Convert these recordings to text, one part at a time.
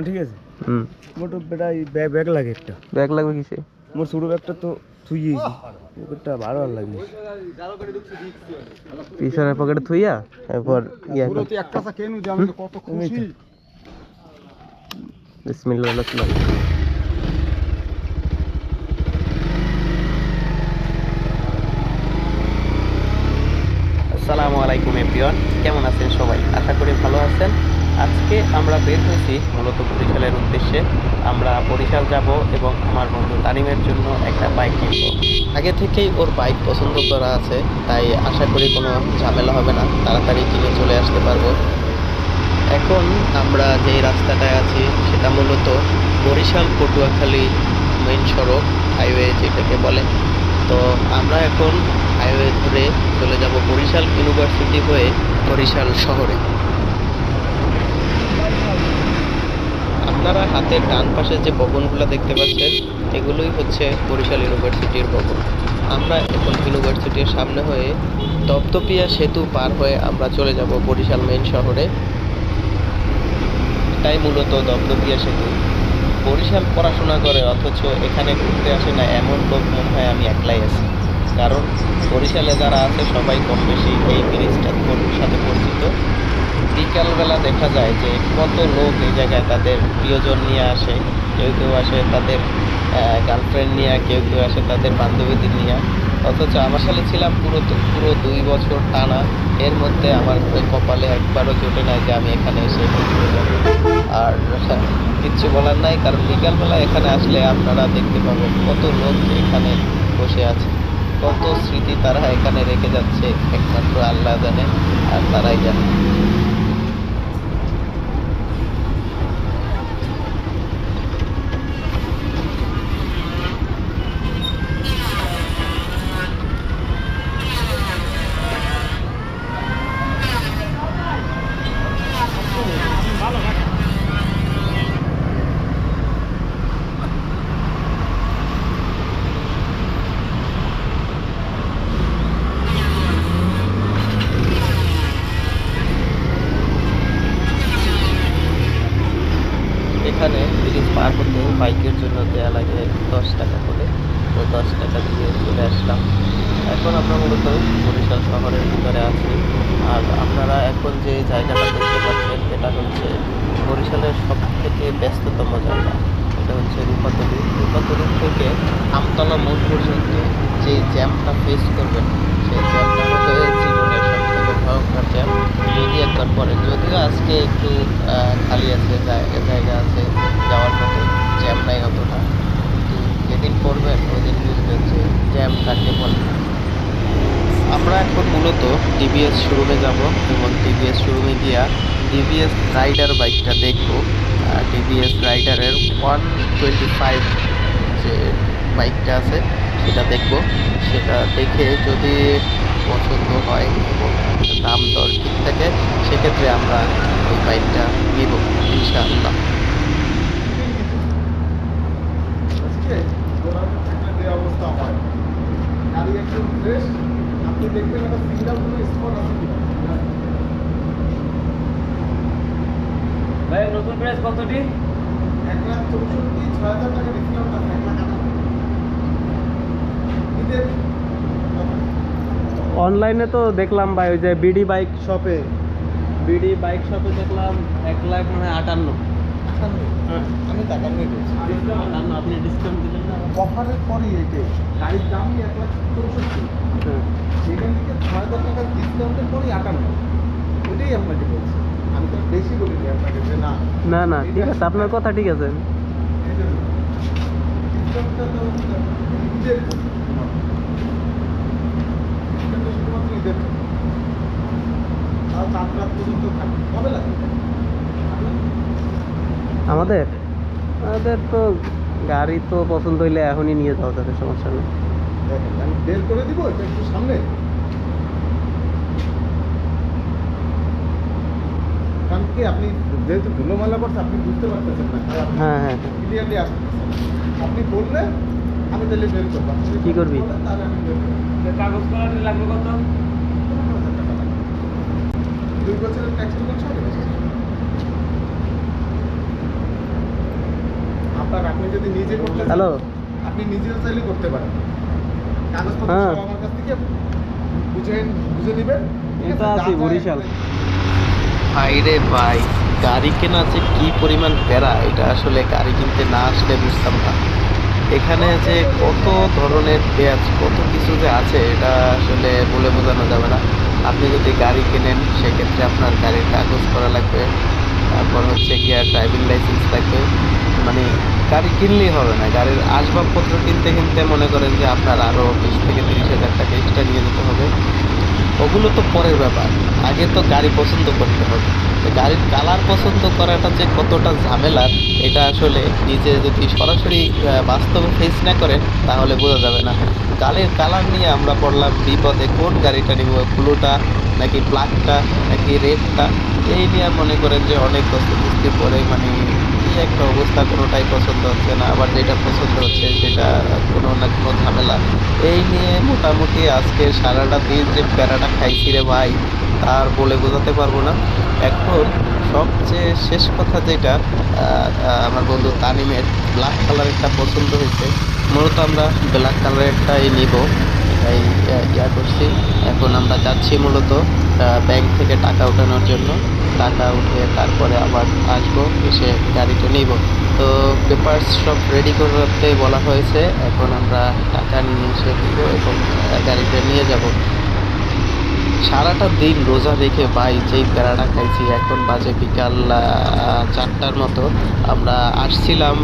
ঠিক আছে। মোর তো বেটা ব্যাগ লাগে একটা। ব্যাগ লাগবে কিসে? মোর ছোট ব্যাগটা তো থুইয়েছি, ওটা ভালো আর লাগে। পিছনের পকেটে থুইয়া এরপর পুরো তো একটা চা কেনু যে আমি কত খুশি। বিসমিল্লাহ। আসসালামু আলাইকুম এভরিওয়ান, কেমন আছেন সবাই? আশা করি ভালো আছেন। আজকে আমরা বের হয়েছি মূলত বরিশালের উদ্দেশ্যে। আমরা বরিশাল যাব এবং আমার বন্ধু তানিমের জন্য একটা বাইক কিনব। আগে থেকেই ওর বাইক পছন্দ করা আছে, তাই আশা করি কোনো ঝামেলা হবে না, তাড়াতাড়ি কিনে চলে আসতে পারবো। এখন আমরা যেই রাস্তাটায় আছি সেটা মূলত বরিশাল পটুয়াখালী মেইন সড়ক, হাইওয়ে যেটাকে বলে। তো আমরা এখন হাইওয়ে ধরে চলে যাব বরিশাল ইউনিভার্সিটি হয়ে বরিশাল শহরে। আপনারা হাতের ডান পাশে যে ভবনগুলো দেখতে পাচ্ছেন এগুলোই হচ্ছে বরিশাল ইউনিভার্সিটির ভবন। আমরা এখন ইউনিভার্সিটির সামনে হয়ে দপদপিয়া সেতু পার হয়ে আমরা চলে যাব বরিশাল মেইন শহরে। এটাই মূলত দপদপিয়া সেতু। বরিশাল পড়াশোনা করে অথচ এখানে ঘুরতে আসে না এমন লোক মনে হয় আমি একলাই আছি, কারণ বরিশালে যারা আছে সবাই কম বেশি এই ব্রিজটার সাথে পরিচিত। বিকালবেলা দেখা যায় যে কত লোক এই জায়গায় তাদের প্রিয়জন নিয়ে আসে, কেউ কেউ আসে তাদের গার্লফ্রেন্ড নিয়ে, কেউ কেউ আসে তাদের বান্ধবীদের নিয়ে। অথচ আমার সাথে ছিলাম পুরো 2 বছর টানা, এর মধ্যে আমার কপালে একবারও জোটে নাই যে আমি এখানে এসে ঘুরে যাবো। আর কিচ্ছু বলার নাই, কারণ বিকালবেলা এখানে আসলে আপনারা দেখতে পাবেন কত লোক এখানে বসে আছে, কত স্মৃতি তারা এখানে রেখে যাচ্ছে একমাত্র আল্লাহ জানে আর তারাই জানে। এখানে ব্রিজ পার হতে বাইকের জন্য দেওয়া লাগে 10 টাকা করে, তো 10 টাকা দিয়ে চলে আসলাম। এখন আমরা মূলত বরিশাল শহরের ভিতরে আছি। আর আপনারা এখন যে জায়গাটা দেখতে পাচ্ছেন এটা হচ্ছে বরিশালের সবথেকে ব্যস্ততম জায়গা। এটা হচ্ছে রূপাতলি থেকে আমতলা মোড় পর্যন্ত যে জ্যামটা ফেস করবেন সেই জ্যামটা হতে জীবনের সবথেকে ভয়ঙ্কর জ্যাম। যদি একবার পরে, যদিও আজকে একটু খালি আছে, জায়গা আছে যাওয়ার মতো, জ্যাম নাই অতটা, কিন্তু যেদিন পড়বেন ওই দিন বুঝবেন যে জ্যাম কাকে বলে। আমরা এখন মূলত টিভিএস শোরুমে যাব এবং টিভিএস শোরুমে গিয়া টিভিএস রাইডার বাইকটা দেখব। টিভিএস রাইডারের 125 যে বাইকটা আছে সেটা দেখব। সেটা দেখে যদি পছন্দ হয় এবং দাম দর ঠিক থাকে সেক্ষেত্রে আমরা ওই বাইকটা নিব ইনশাআল্লাহ। ভাই নতুন প্রাইস কতটি? 1,64,6,000 টাকা ডিসকাউন্ট আছে। 1,00,000 অনলাইনে তো দেখলাম ভাই, ওই যে বিডি বাইক শপে দেখলাম 1,58,000। হ্যাঁ, আমি টাকা নিয়ে দিয়েছি। আপনি ডিসকাউন্ট দিলেন না? অফারের পরেই এটাই গাড়ির দামই 1,64,000, হ্যাঁ। সেখান থেকে 6,000 টাকার ডিসকাউন্টের পরেই 58। ওইটাই আপনাকে বলছি, আমি তো বেশি বলিনি আপনাকে যে না না না, ঠিক আছে, আপনার কথা ঠিক আছে। ডিসকাউন্টটা তো ঈদের জন্য, ডিসকাউন্টটা শুধুমাত্র ঈদের জন্য। আর 4 রাত পর্যন্ত থাকবে, কবে লাগবে? আমাদের তো গাড়ি তো পছন্দ হইলে এখনই নিয়ে যাওয়া যাবে, সমস্যা নেই। দেখেন আমি বের করে দিব, এটা একটু সামনে, কারণ কি আপনি যেহেতু ধুলোমালা করছে আপনি বুঝতে পারতেছেন না, হ্যাঁ হ্যাঁ। ক্লিয়ারলি আসতেছেন। আপনি বললে আমি তাহলে বের করবো। আপনি যদি কি করবি? বলেন, তাহলে আমি বের করবো। কাগজ করার লাগবে কত? 15,000 টাকা লাগবে। 2 বছরের ট্যাক্স টোকেন সব যদি নিজে করতে চান, হ্যালো আপনি নিজেও চাইলে করতে পারেন। কাগজপত্র হ্যাঁ। সব আমার কাছ থেকে বুঝে নেবেন। ঠিক এটা আছে? আছে যা যা বরিশাল। ভাইরে ভাই, গাড়ি কেনা যে কি পরিমাণ প্যারা, এটা আসলে গাড়ি কিনতে না আসলে বুঝতাম না। এখানে যে কত ধরনের পেঁয়াজ, কত কিছু যে আছে, এটা আসলে বলে বোঝানো যাবে না। আপনি যদি গাড়ি কেনেন সেক্ষেত্রে আপনার গাড়ির কাগজ করা লাগবে, তারপর হচ্ছে গিয়া ড্রাইভিং লাইসেন্স লাগবে। মানে গাড়ি কিনলেই হবে না, গাড়ির আসবাবপত্র কিনতে কিনতে মনে করেন যে আপনার আরও 20 থেকে 30 হাজার টাকা এক্সট্রা নিয়ে যেতে হবে। ওগুলো তো পরের ব্যাপার, আগে তো গাড়ি পছন্দ করতে হবে। তো গাড়ির কালার পছন্দ করাটা যে কতটা ঝামেলার, এটা আসলে নিজে যদি সরাসরি বাস্তবে ফেস না করেন তাহলে বোঝা যাবে না। গাড়ির কালার নিয়ে আমরা পড়লাম বিপদে, কোন গাড়িটা নিব, ব্লুটা নাকি ব্ল্যাকটা নাকি রেডটা, এই নিয়ে মনে করেন যে অনেক কষ্ট পরে মানে কি একটা অবস্থা, কোনোটাই পছন্দ হচ্ছে না, আবার যেটা পছন্দ হচ্ছে সেটা কোনো না কোনো ঝামেলা। এই নিয়ে মোটামুটি আজকে সারাটা দিন যে প্যারাটা খাইছি রে ভাই, তার বলে বোঝাতে পারবো না। এখন সবচেয়ে শেষ কথা যেটা, আমার বন্ধু তানিমের ব্ল্যাক কালারেরটা পছন্দ হয়েছে। মূলত আমরা ব্ল্যাক কালারেরটাই নিব, এটাই ইয়া করছি। এখন আমরা যাচ্ছি মূলত ব্যাংক থেকে টাকা ওঠানোর জন্য। টাকা উঠে তারপরে আবার আসবো, এসে গাড়িটা নিব। তো পেপারস সব রেডি করতে বলা হয়েছে, এখন আমরা টাকা নিয়ে এসে দিব এবং গাড়িটা নিয়ে যাব। সারাটা দিন রোজা রেখে ভাই যেই প্যারাটা খাইছি, এখন বাজে বিকাল 4টার মতো। আমরা আসছিলাম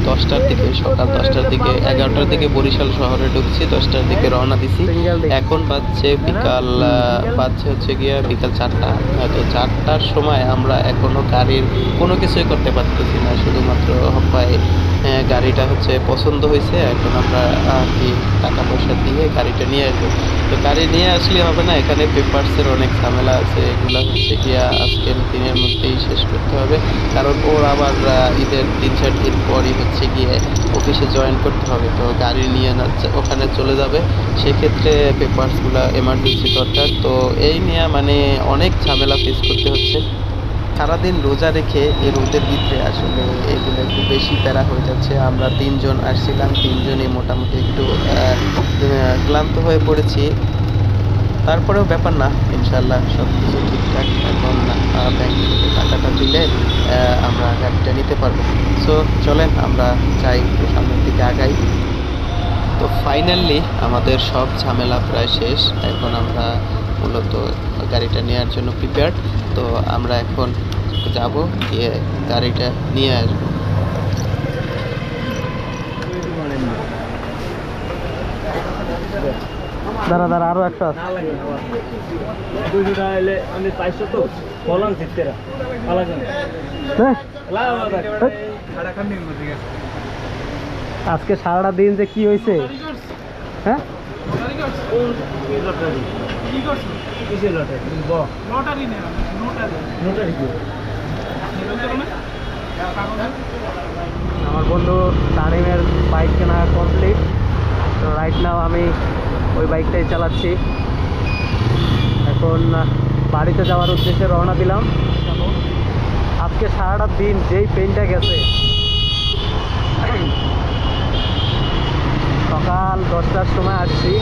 10টার দিকে, সকাল 10টার দিকে, 11টার দিকে বরিশাল শহরে ঢুকছি, 10টার দিকে রওনা দিছি। এখন বাজছে বিকাল বাজছে হচ্ছে গিয়া বিকাল 4টা। তো 4টার সময় আমরা এখনো গাড়ির কোনো কিছুই করতে পারতেছি না, শুধুমাত্র হয় গাড়িটা হচ্ছে পছন্দ হয়েছে, এখন আমরা আর কি টাকা পয়সা দিয়ে গাড়িটা নিয়ে আসবো। তো গাড়ি নিয়ে আসলে হবে না, এখানে পেপারসের অনেক ঝামেলা আছে, এগুলো হচ্ছে গিয়া আজকের দিনের মধ্যেই শেষ করতে হবে। কারণ ওর আবার ঈদের 3-4 দিন পরই হচ্ছে গিয়ে অফিসে জয়েন করতে হবে। তো গাড়ি নিয়ে না ওখানে চলে যাবে, সেক্ষেত্রে পেপারসগুলো এমার্জেন্সি দরকার। তো এই নিয়ে মানে অনেক ঝামেলা ফেস করতে হচ্ছে। সারাদিন রোজা রেখে এই রোদের ভিতরে আসলে এগুলো একটু বেশি প্যারা হয়ে যাচ্ছে। আমরা 3জন আসছিলাম, 3জনই মোটামুটি একটু ক্লান্ত হয়ে পড়েছি। তারপরেও ব্যাপার না, ইনশাল্লাহ সব কিছু ঠিকঠাক। এখন ব্যাংক থেকে টাকাটা দিলে আমরা গাড়িটা নিতে পারবো। সো চলেন আমরা যাই, একটু সামনের দিকে আগাই। তো ফাইনালি আমাদের সব ঝামেলা প্রায় শেষ, এখন আমরা মূলত গাড়িটা নেওয়ার জন্য প্রিপেয়ার্ড। তো আমরা এখন যাব, গিয়ে গাড়িটা নিয়ে আসবো। দাঁড়া দাঁড়া, আরো 100 আছে। হ্যাঁ? আজকে সারাটা দিন যে কি হয়েছে, হ্যাঁ? আমার বন্ধু তানিমের বাইক কেনা কমপ্লিট। তো রাইট নাও আমি ওই বাইকটাই চালাচ্ছি। এখন বাড়িতে যাওয়ার উদ্দেশ্যে রওনা দিলাম। আজকে সারাটা দিন যেই পেনটা গেছে, সকাল 10টার সময় আসছি,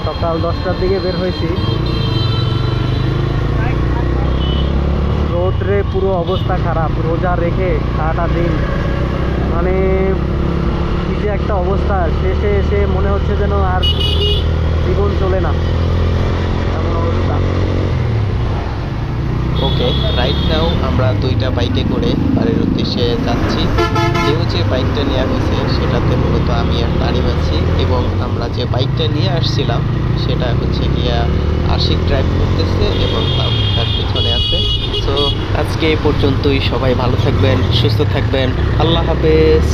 সকাল 10টার দিকে বের হয়েছি, রোদ্রে পুরো অবস্থা খারাপ, রোজা রেখে সারাটা দিন, মানে কি যে একটা অবস্থা। শেষে এসে মনে হচ্ছে যেন আর জীবন চলে না, এমন অবস্থা। ওকে, রাইট নাও আমরা 2টা বাইকে করে বাড়ির উদ্দেশ্যে যাচ্ছি। যে বাইকটা নেওয়া হয়েছে সেটাতে মূলত আমি আর তানিম আছি, এবং আমরা যে বাইকটা নিয়ে আসছিলাম সেটা হচ্ছে গিয়া আশিক ড্রাইভ করতেছে এবং তার পিছনে আছে। সো আজকে এই পর্যন্তই, সবাই ভালো থাকবেন, সুস্থ থাকবেন, আল্লাহ হাফেজ।